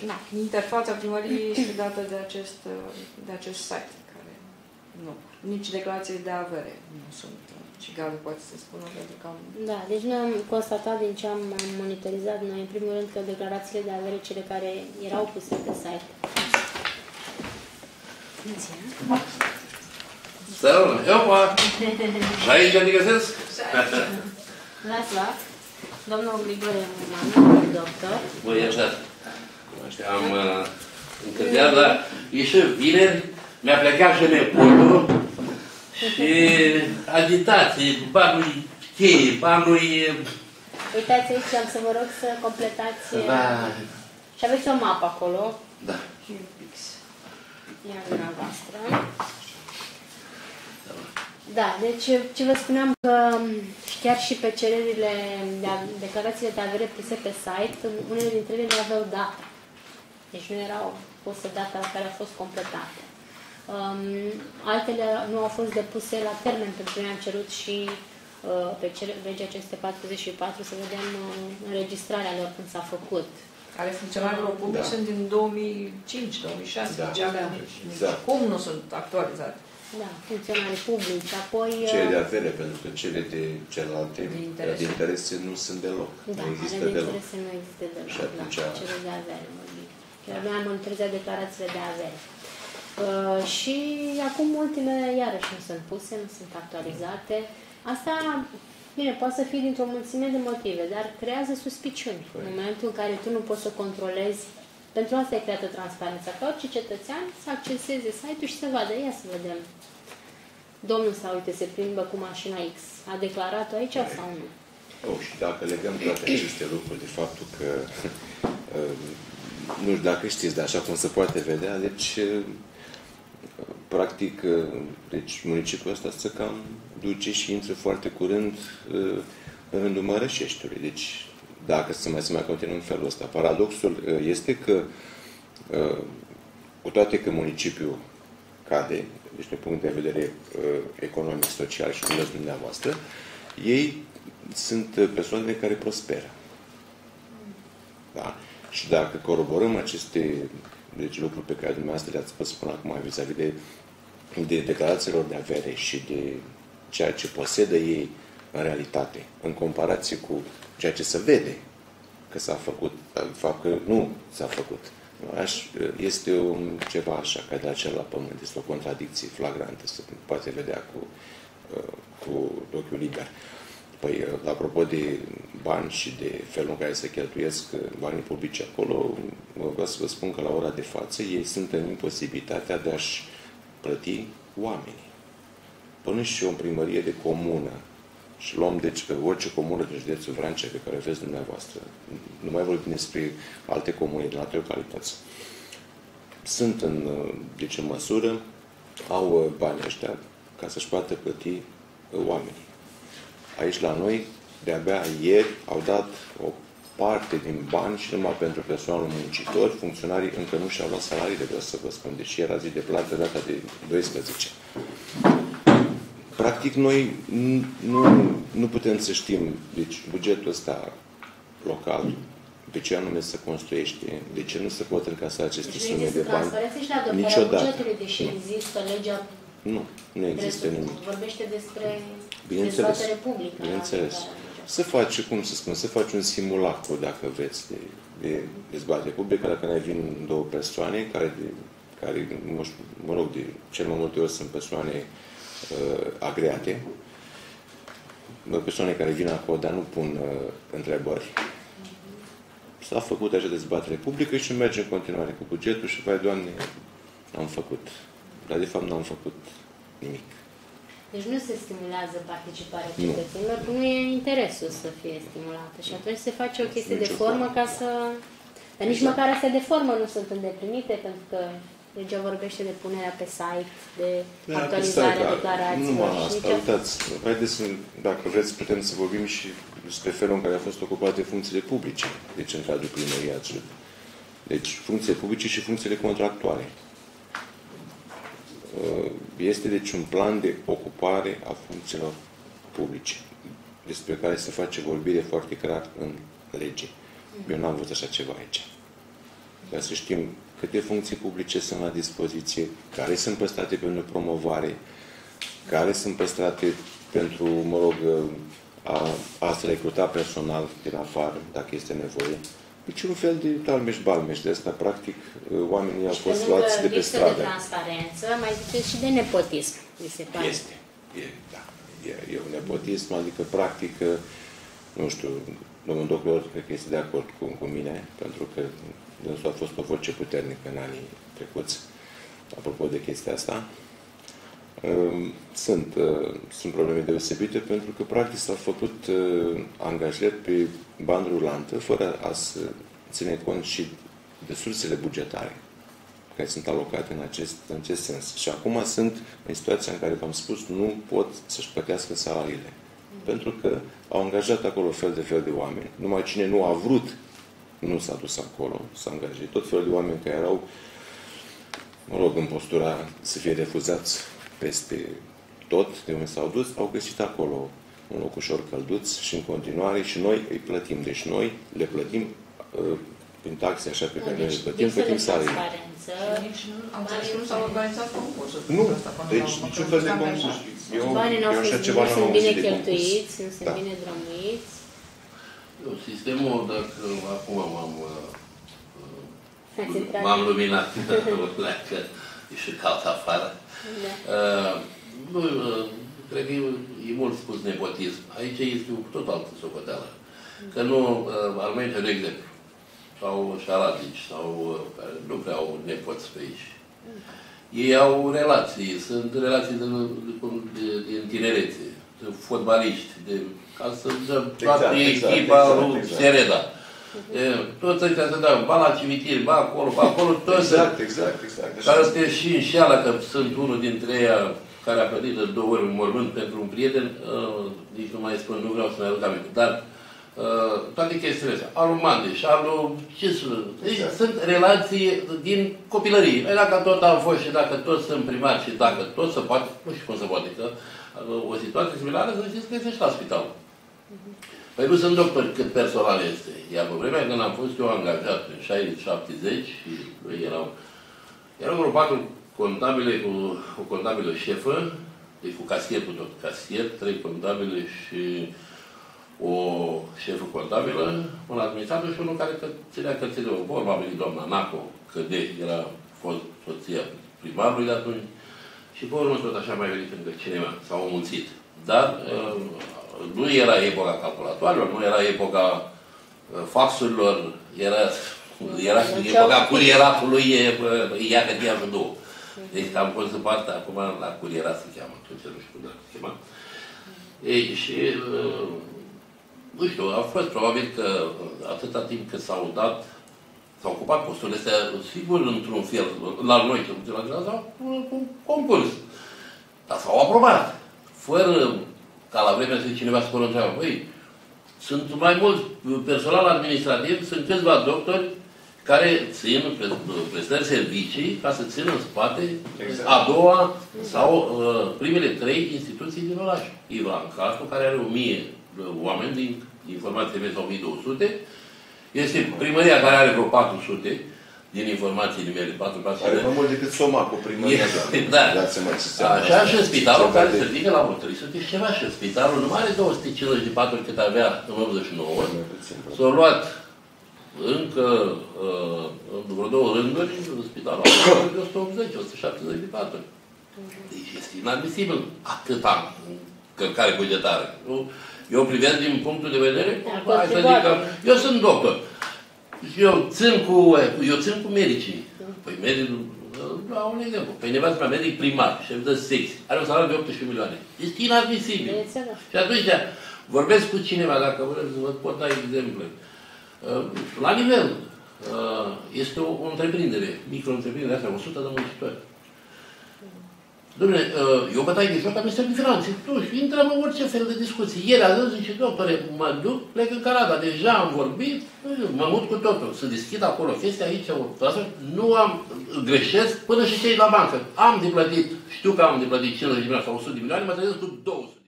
Da. Interfața primăriei este dată de acest site, care nu. Nici declarațiile de avere nu sunt. Și Gabi poate să spună, pentru că am... Da, deci noi am constatat din ce am monitorizat noi, în primul rând, că declarațiile de avere, cele care erau puse pe site. Stai, opa! Și aici te găsesc? Lasă, domnul Grigore Muman, doctor. Băi, așa. Am întârziat, dar e și vineri, mi-a plecat și nepotul și agitație, banul-i cheie, banul-i... Uitați aici, am să vă rog să completați... Da. Și aveți o mapă acolo. Da. Ia dumneavoastră. Da, deci ce vă spuneam că chiar și pe cererile, declarațiile de avere puse pe site, unele dintre ele nu aveau dată. Deci nu erau puse data la care a fost completate. Altele nu au fost depuse la termen, pentru că am cerut și pe legea 544 să vedem înregistrarea lor când s-a făcut. Ale funcționarilor publici sunt din 2005-2006. Da. Exact. Cum nu sunt actualizate? Da, funcționarii publici, apoi... Cele de avere, pentru că cele de celelalte de interese nu sunt deloc. Da, nu există ale de deloc. interese nu există deloc. Și atunci... Da, cele de avere. Chiar noi am monitorizat declarațiile de avere. Și acum ultimele, iarăși, nu sunt puse, nu sunt actualizate. Asta, bine, poate să fie dintr-o mulțime de motive, dar creează suspiciuni. În momentul în care tu nu poți să controlezi, pentru asta e creată transparența, ca orice cetățean să acceseze site-ul și să vadă, ia să vedem. Domnul sau, uite, se plimbă cu mașina X. A declarat-o aici sau nu? Și dacă legăm toate aceste lucruri de faptul că, nu știu dacă știți, dar așa cum se poate vedea, deci, practic, deci municipiul ăsta se cam duce și intră foarte curând în rândul Mărășeștiului. Deci, dacă se mai continuă în felul ăsta. Paradoxul este că, cu toate că municipiul cade, deci din punct de vedere economic, social și cum dați dumneavoastră, ei sunt persoanele care prosperă. Da? Și dacă coroborăm aceste lucruri pe care dumneavoastră le-ați spus până acum vis-a-vis de declarațiilor de avere și de ceea ce posedă ei în realitate, în comparație cu ceea ce se vede că s-a făcut, fapt că nu s-a făcut. Este ceva așa, ca de la cel la pământ. Este o contradicție flagrantă, se poate vedea cu ochiul liber. Păi, apropo de bani și de felul în care se cheltuiesc banii publici acolo, vreau să vă spun că la ora de față ei sunt în imposibilitatea de a-și plăti oamenii. Până și o primărie de comună, și luăm, deci, orice comună din județul Vrancea pe care o veți dumneavoastră, nu mai vorbim despre alte comune din alte localități, sunt în măsură, au banii ăștia ca să-și poată plăti oamenii. Aici la noi, de-abia ieri, au dat o parte din bani și numai pentru personalul muncitor, funcționarii încă nu și-au luat salariile, vreau să vă spun, deși era zi de plată data de 12. Practic, noi nu putem să știm, deci bugetul ăsta local, de ce anume se construiește, de ce nu se pot încasa aceste sume de bani. Niciodată. Bugetului, deși există legea... Nu există nimic. Vorbește despre dezbatere publică. Bineînțeles. Se face, cum să spun, se face un simulacru, dacă vreți, de dezbatere publică, dacă ne vin două persoane care mă rog, de cel mai multe ori sunt persoane agreate, persoane care vin acolo, dar nu pun întrebări. S-a făcut așa dezbatere publică și merge în continuare cu bugetul și, vai, Doamne, am făcut. Dar, de fapt, n-am făcut nimic. Deci nu se stimulează participarea cetățenilor, nu e interesul să fie stimulată. Și atunci se face o chestie de formă ca să... Dar nici măcar astea de formă nu sunt îndeplinite, pentru că legea vorbește de punerea pe site, de actualizarea declarațiilor. Nu mă asta, uitați, haideți, dacă vreți, putem să vorbim și despre felul în care au fost ocupate funcțiile publice, deci în cadrul primăriatului. Deci funcțiile publice și funcțiile contractuale. Este deci un plan de ocupare a funcțiilor publice, despre care se face vorbire foarte clar în lege. Eu n-am văzut așa ceva aici. ca să știm câte funcții publice sunt la dispoziție, care sunt păstrate pentru promovare, care sunt păstrate pentru, mă rog, a se recruta personal din afară, dacă este nevoie. Deci un fel de talmeș-balmeș de asta, practic, oamenii au fost luați de pe stradă. de transparență, mai ziceți și de nepotism, mi se pare. Este. E un nepotism, adică, practic, nu știu, domnul doctor, cred că este de acord cu mine, pentru că dânsul a fost o voce puternică în anii trecuți, apropo de chestia asta. Sunt probleme deosebite, pentru că, practic, s-au făcut angajări pe bandă rulantă, fără a se ține cont și de sursele bugetare care sunt alocate în acest sens. Și acum sunt în situația în care, v-am spus, nu pot să-și plătească salariile. Pentru că au angajat acolo fel de oameni. Numai cine nu a vrut, nu s-a dus acolo, s-a angajat. Tot felul de oameni care erau, mă rog, în postura să fie refuzați peste tot de unde s-au dus, au găsit acolo un locușor călduț și în continuare și noi îi plătim. Deci noi le plătim prin taxe așa pe care noi le plătim salariile. Am înțeles că nu s-au organizat concursuri. Nu, deci niciun fel de concurs. Banii nu sunt bine cheltuiți, nu sunt bine drămuiți. Sistemul, dacă acum m-am luminat, pleacă și caut afară. Cred că e mult spus nepotism. Aici este o tot altă socoteală. Că nu, armeite, de exemplu, sau șaradici, sau care nu prea au nepoți pe aici. Ei au relații, sunt relații din tinerețe, de fotbaliști, ca să dăm toată echipa lui Sereda. Toți ăștia se dau, ba la cimitir, ba acolo, toți. Exact. Care te și înșeală că sunt unul dintre ei care a plătit de 2 ori un mormânt pentru un prieten, nici nu mai spun, nu vreau să mai aduc aminte, dar toate chestiile astea, al lui Mandeș, al lui deci sunt relații din copilărie. Dacă tot am fost și dacă toți sunt primari și dacă tot se poate, nu știu cum se poate, că o situație similară, să știți că este și la spital. Păi nu sunt doctori cât personal este. Iar pe vremea când am fost eu angajat în 60-70 și erau vreo 4 contabile cu o contabilă șefă, deci cu casier cu tot, casier, 3 contabile și o șefă contabilă, un administrator și unul care ținea cărțile de vorba, a venit doamna Naco, că era fost soția primarului de atunci, și pe urmă tot așa mai venit încă cineva, s-au înmulțit. Dar nu era epoca calculatoarelor, nu era epoca faxurilor, era epoca curieratului, ia că tia în două. Deci am fost în partea, acum la curierat se cheamă, atunci nu știu cum se cheamă. Ei, și nu știu, a fost probabil că atâta timp cât s-au ocupat posturile astea, sigur, într-un fel, la noi, la sau un concurs. Dar s-au aprobat. Fără ca la vremea să cineva să întreabă, băi, sunt mai mulți personal administrativ, sunt câțiva doctori care țin prestări servicii ca să țină în spate a doua sau primele 3 instituții din oraș. Ivan Castru, care are 1000 oameni din informații mele sau 1200, este primăria care are vreo 400 din informațiile mele, 400. Are mai mult decât Soma cu primăria. Da. Așa și spitalul care se ridică la vreo 300 și ceva și spitalul nu are 250 de paturi cât avea în 89. S-au luat încă în vreo 2 rânduri, în spitalul are de 180, 170 de paturi. Deci este inadmisibil atâta încărcare bugetară. Eu privesc din punctul de vedere, hai să zic că eu sunt doctor. Eu țin cu medicii. Păi medicul, dau un exemplu. Păi nevastă mea, medic primar, șef de secție, are un salariu de 18 milioane. Este inadmisibil. Și atunci vorbesc cu cineva, dacă vreți să vă pot da exemple. La nivel, este o întreprindere, micro-întreprindere asta, 100 de muncitori. Dom'le, eu bătai de joc la Ministerul de Finanțe. Și intrăm în orice fel de discuții. Ieri a zis, zice, doctore, mă duc, plec în Canada. Deja am vorbit, mă mut cu totul. Să deschid acolo chestia aici, nu am, greșesc până și cei la bancă. Am de plătit, știu că am de plătit 50 de milioane sau 100 de milioane, mă trezesc cu 200.